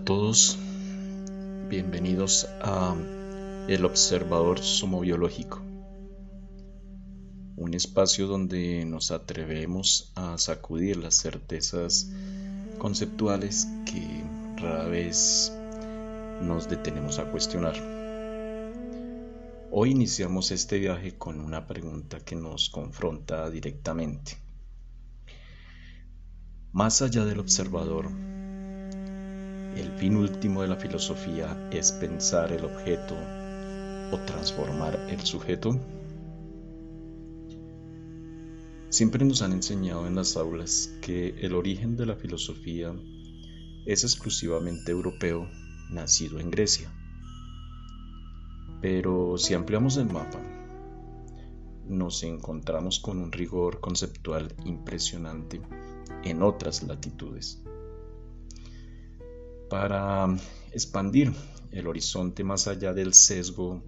Hola a todos, bienvenidos a El Observador Somobiológico, un espacio donde nos atrevemos a sacudir las certezas conceptuales que rara vez nos detenemos a cuestionar. Hoy iniciamos este viaje con una pregunta que nos confronta directamente. Más allá del observador, ¿el fin último de la filosofía es pensar el objeto o transformar el sujeto? Siempre nos han enseñado en las aulas que el origen de la filosofía es exclusivamente europeo, nacido en Grecia. Pero si ampliamos el mapa, nos encontramos con un rigor conceptual impresionante en otras latitudes. Para expandir el horizonte más allá del sesgo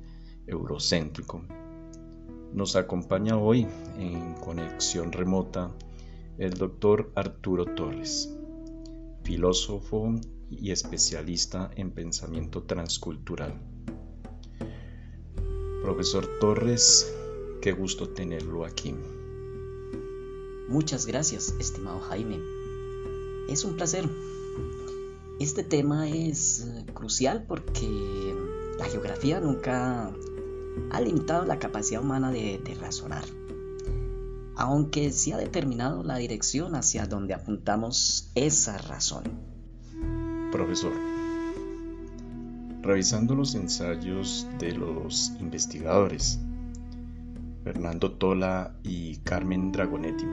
eurocéntrico, nos acompaña hoy en conexión remota el doctor Arturo Torres, filósofo y especialista en pensamiento transcultural. Profesor Torres, qué gusto tenerlo aquí. Muchas gracias, estimado Jaime. Es un placer. Este tema es crucial porque la geografía nunca ha limitado la capacidad humana de razonar, aunque sí ha determinado la dirección hacia donde apuntamos esa razón. Profesor, revisando los ensayos de los investigadores Fernando Tola y Carmen Dragonetti,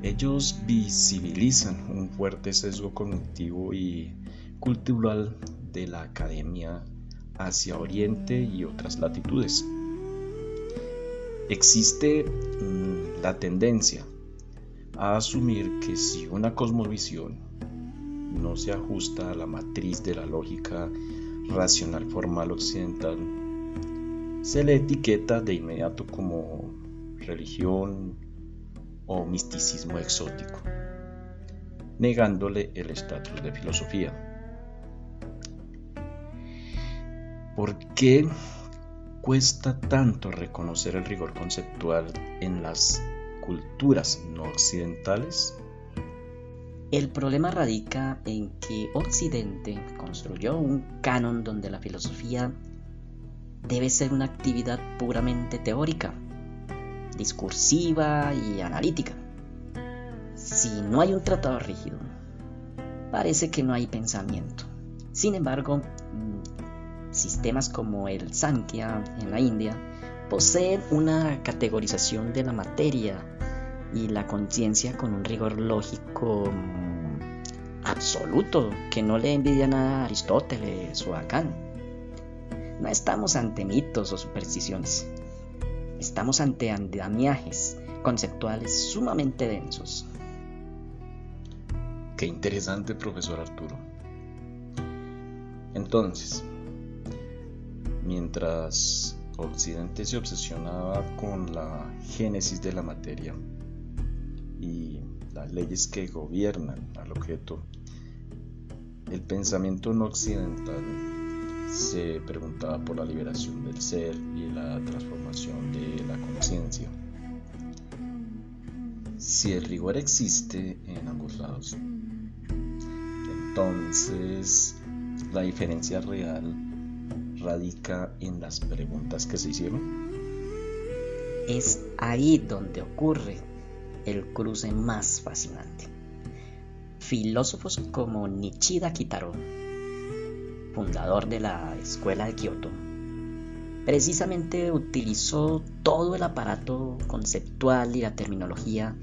ellos visibilizan un fuerte sesgo cognitivo y cultural de la academia hacia Oriente y otras latitudes. Existe la tendencia a asumir que si una cosmovisión no se ajusta a la matriz de la lógica racional formal occidental, se le etiqueta de inmediato como religión o misticismo exótico, negándole el estatus de filosofía. ¿Por qué cuesta tanto reconocer el rigor conceptual en las culturas no occidentales? El problema radica en que Occidente construyó un canon donde la filosofía debe ser una actividad puramente teórica, discursiva y analítica. Si no hay un tratado rígido, parece que no hay pensamiento. Sin embargo, sistemas como el Samkhya en la India poseen una categorización de la materia y la conciencia con un rigor lógico absoluto que no le envidia nada a Aristóteles o a Kant. No estamos ante mitos o supersticiones. Estamos ante andamiajes conceptuales sumamente densos. Qué interesante, profesor Arturo. Entonces, mientras Occidente se obsesionaba con la génesis de la materia y las leyes que gobiernan al objeto, el pensamiento no occidental se preguntaba por la liberación del ser y la transformación de la conciencia. Si el rigor existe en ambos lados, entonces la diferencia real radica en las preguntas que se hicieron. Es ahí donde ocurre el cruce más fascinante. Filósofos como Nishida Kitaro, fundador de la Escuela de Kioto, precisamente utilizó todo el aparato conceptual y la terminología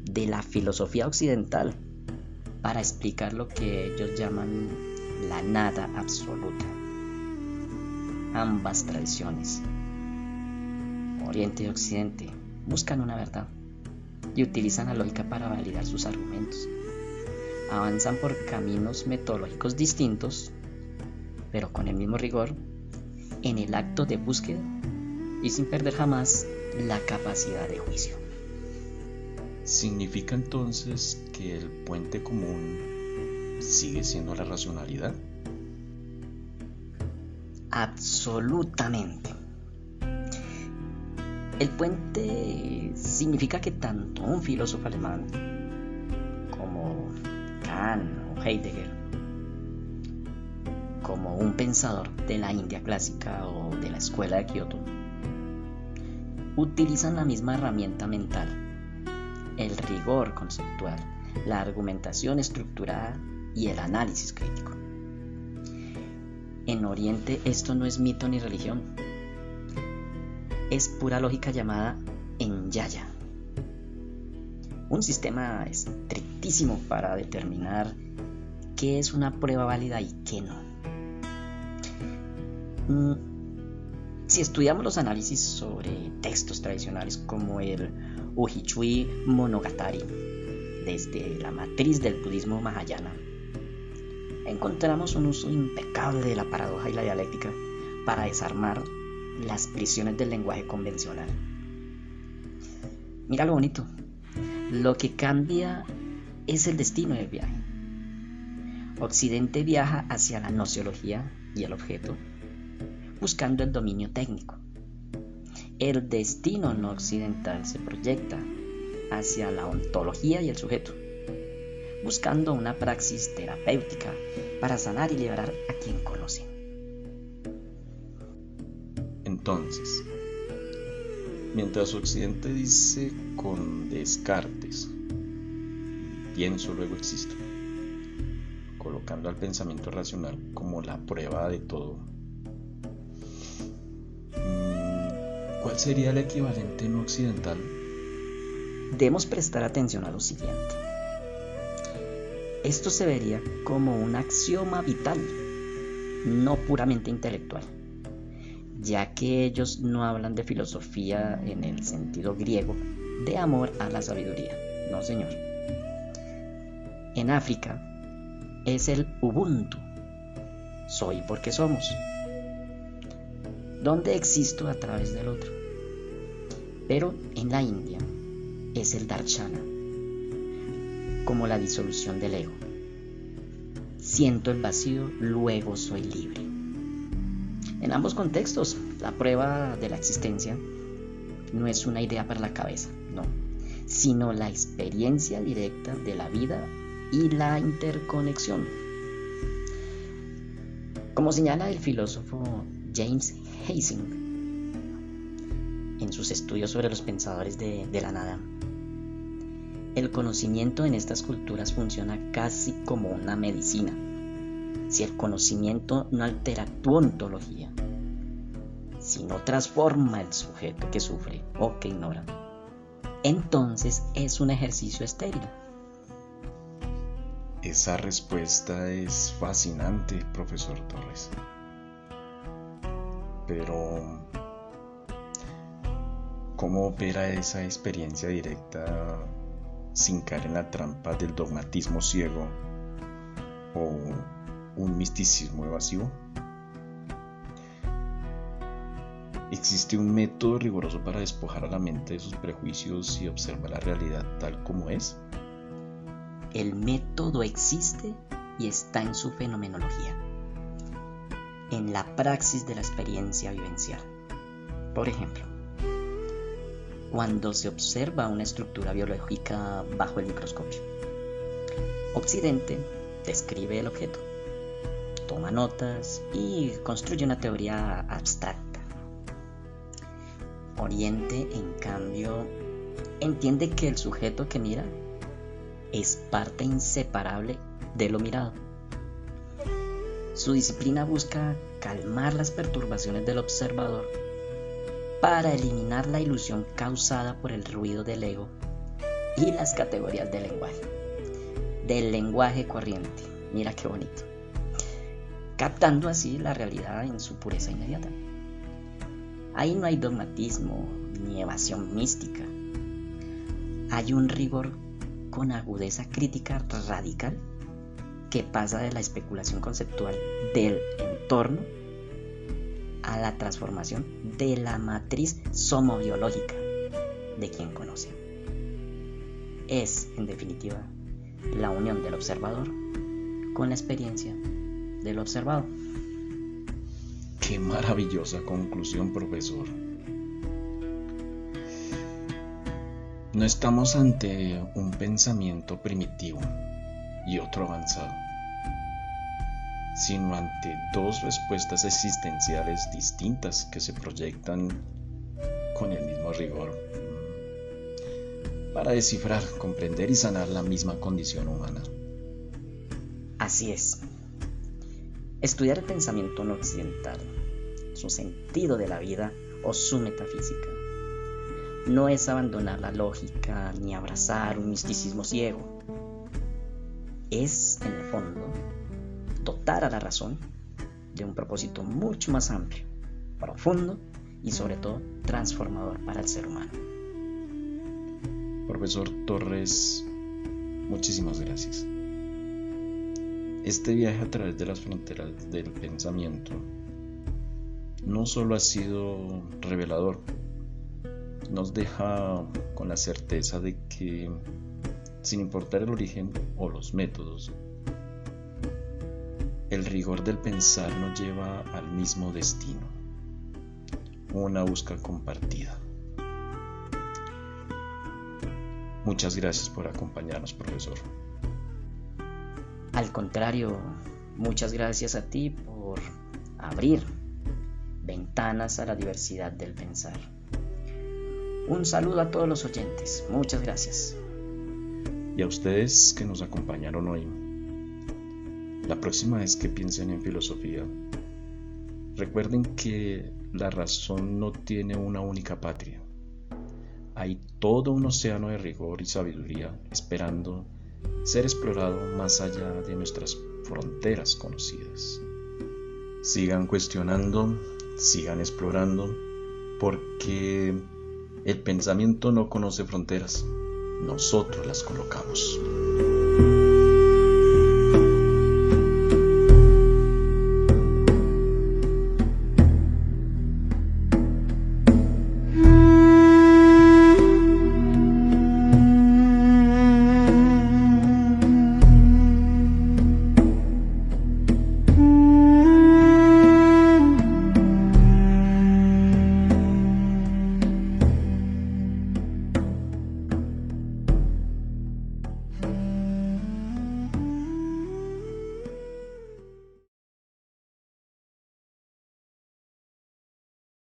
de la filosofía occidental para explicar lo que ellos llaman la nada absoluta. Ambas tradiciones, Oriente y Occidente, buscan una verdad y utilizan la lógica para validar sus argumentos. Avanzan por caminos metodológicos distintos, pero con el mismo rigor en el acto de búsqueda y sin perder jamás la capacidad de juicio. ¿Significa entonces que el puente común sigue siendo la racionalidad. Absolutamente. El puente significa que tanto un filósofo alemán como Kant o Heidegger, como un pensador de la India clásica o de la escuela de Kioto, utilizan la misma herramienta mental, el rigor conceptual, la argumentación estructurada y el análisis crítico. En Oriente esto no es mito ni religión, es pura lógica llamada Nyaya, un sistema estrictísimo para determinar qué es una prueba válida y qué no. Si estudiamos los análisis sobre textos tradicionales como el Ujichui Monogatari, desde la matriz del budismo Mahayana, encontramos un uso impecable de la paradoja y la dialéctica para desarmar las prisiones del lenguaje convencional. Mira lo bonito, lo que cambia es el destino del viaje. Occidente viaja hacia la nociología y el objeto, buscando el dominio técnico. El destino no occidental se proyecta hacia la ontología y el sujeto, buscando una praxis terapéutica para sanar y liberar a quien conoce. Entonces, mientras Occidente dice con Descartes, pienso luego existo, colocando al pensamiento racional como la prueba de todo, ¿cuál sería el equivalente no occidental? Debemos prestar atención a lo siguiente. Esto se vería como un axioma vital, no puramente intelectual, ya que ellos no hablan de filosofía en el sentido griego de amor a la sabiduría. No, señor. En África es el Ubuntu, soy porque somos, donde existo a través del otro. Pero en la India es el Darshana, como la disolución del ego. Siento el vacío, luego soy libre. En ambos contextos, la prueba de la existencia no es una idea para la cabeza, no, sino la experiencia directa de la vida y la interconexión. Como señala el filósofo James Heising en sus estudios sobre los pensadores de la nada, el conocimiento en estas culturas funciona casi como una medicina. Si el conocimiento no altera tu ontología, si no transforma el sujeto que sufre o que ignora, entonces es un ejercicio estéril. Esa respuesta es fascinante, profesor Torres. Pero, ¿cómo opera esa experiencia directa sin caer en la trampa del dogmatismo ciego o un misticismo evasivo? ¿Existe un método riguroso para despojar a la mente de sus prejuicios y observar la realidad tal como es? El método existe y está en su fenomenología, en la praxis de la experiencia vivencial. Por ejemplo, cuando se observa una estructura biológica bajo el microscopio, Occidente describe el objeto, toma notas y construye una teoría abstracta. Oriente, en cambio, entiende que el sujeto que mira es parte inseparable de lo mirado. Su disciplina busca calmar las perturbaciones del observador para eliminar la ilusión causada por el ruido del ego y las categorías del lenguaje corriente. Mira qué bonito. Captando así la realidad en su pureza inmediata. Ahí no hay dogmatismo ni evasión mística. Hay un rigor con agudeza crítica radical que pasa de la especulación conceptual del entorno a la transformación de la matriz somobiológica de quien conoce. Es, en definitiva, la unión del observador con la experiencia de lo observado. Qué maravillosa conclusión, profesor. No estamos ante un pensamiento primitivo y otro avanzado, sino ante dos respuestas existenciales distintas que se proyectan con el mismo rigor para descifrar, comprender y sanar la misma condición humana. Así es. Estudiar el pensamiento no occidental, su sentido de la vida o su metafísica, no es abandonar la lógica ni abrazar un misticismo ciego. Es, en el fondo, dotar a la razón de un propósito mucho más amplio, profundo y sobre todo transformador para el ser humano. Profesor Torres, muchísimas gracias. Este viaje a través de las fronteras del pensamiento no solo ha sido revelador, nos deja con la certeza de que, sin importar el origen o los métodos, el rigor del pensar nos lleva al mismo destino, una búsqueda compartida. Muchas gracias por acompañarnos, profesor. Al contrario, muchas gracias a ti por abrir ventanas a la diversidad del pensar. Un saludo a todos los oyentes. Muchas gracias. Y a ustedes que nos acompañaron hoy. La próxima vez que piensen en filosofía, recuerden que la razón no tiene una única patria. Hay todo un océano de rigor y sabiduría esperando ser explorado más allá de nuestras fronteras conocidas. Sigan cuestionando, sigan explorando, porque el pensamiento no conoce fronteras, nosotros las colocamos.